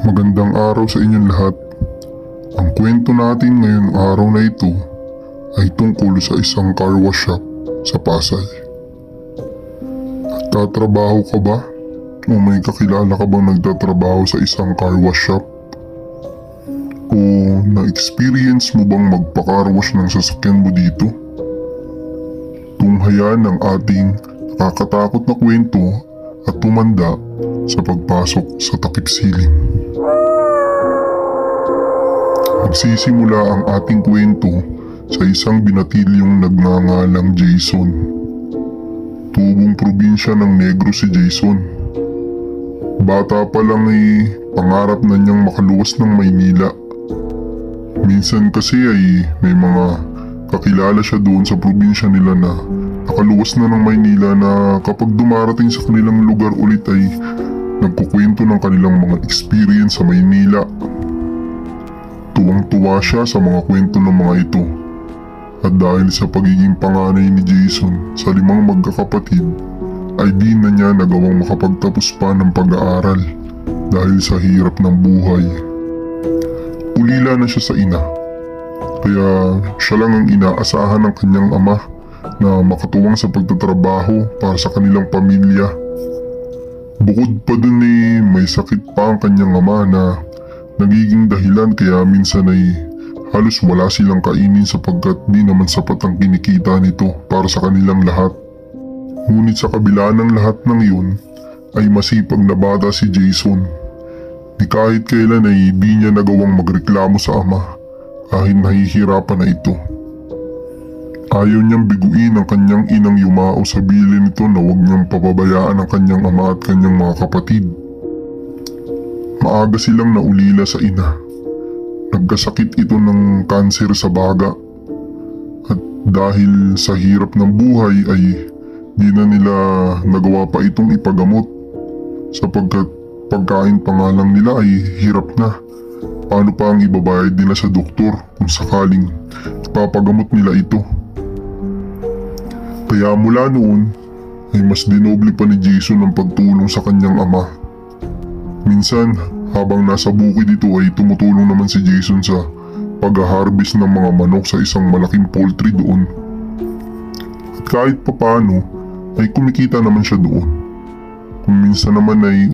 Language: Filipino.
Magandang araw sa inyong lahat. Ang kwento natin ngayong araw na ito ay tungkol sa isang car wash shop sa Pasay. Tatrabaho ka ba? O may kakilala ka bang nagtatrabaho sa isang car wash shop? O na-experience mo bang magpa-car wash ng sasakyan mo dito? Tunghayan ang ating nakakatakot na kwento at tumanda sa pagpasok sa takip siling. Magsisimula ang ating kwento sa isang binatilyong nagngangalang Jason. Tubong probinsya ng Negros si Jason. Bata pa lang pangarap na niyang makaluwas ng Maynila. Minsan kasi ay may mga kakilala siya doon sa probinsya nila na nakaluwas na ng Maynila na kapag dumarating sa kanilang lugar ulit ay nagkukwento ng kanilang mga experience sa Maynila. Tuwang-tuwa siya sa mga kwento ng mga ito. At dahil sa pagiging panganay ni Jason sa 5 magkakapatid, ay di na niya nagawang makapagtapos pa ng pag-aaral dahil sa hirap ng buhay. Ulila na siya sa ina, kaya siya lang ang inaasahan ng kanyang ama na makatuwang sa pagtatrabaho para sa kanilang pamilya. Bukod pa dun may sakit pa ang kanyang ama na nagiging dahilan kaya minsan ay halos wala silang kainin sapagkat di naman sapat ang kinikita nito para sa kanilang lahat. Ngunit sa kabila ng lahat ng iyon ay masipag na bata si Jason. Di kahit kailan ay di niya nagawang magreklamo sa ama kahit nahihirapan na ito. Ayaw niyang biguin ang kanyang inang yumao sa bilin nito na huwag niyang pababayaan ang kanyang ama at kanyang mga kapatid. Maaga silang naulila sa ina. Nagkasakit ito ng kanser sa baga. At dahil sa hirap ng buhay ay di na nila nagawa pa itong ipagamot. Sapagkat pagkain pa nga lang nila ay hirap na. Paano pa ang ibabayad nila sa doktor kung sakaling ipapagamot nila ito? Kaya mula noon ay mas dinoble pa ni Jason ang pagtulong sa kanyang ama. Minsan, habang nasa bukid ito ay tumutulong naman si Jason sa pag-harvest ng mga manok sa isang malaking poultry doon. At kahit papano ay kumikita naman siya doon. Kung minsan naman ay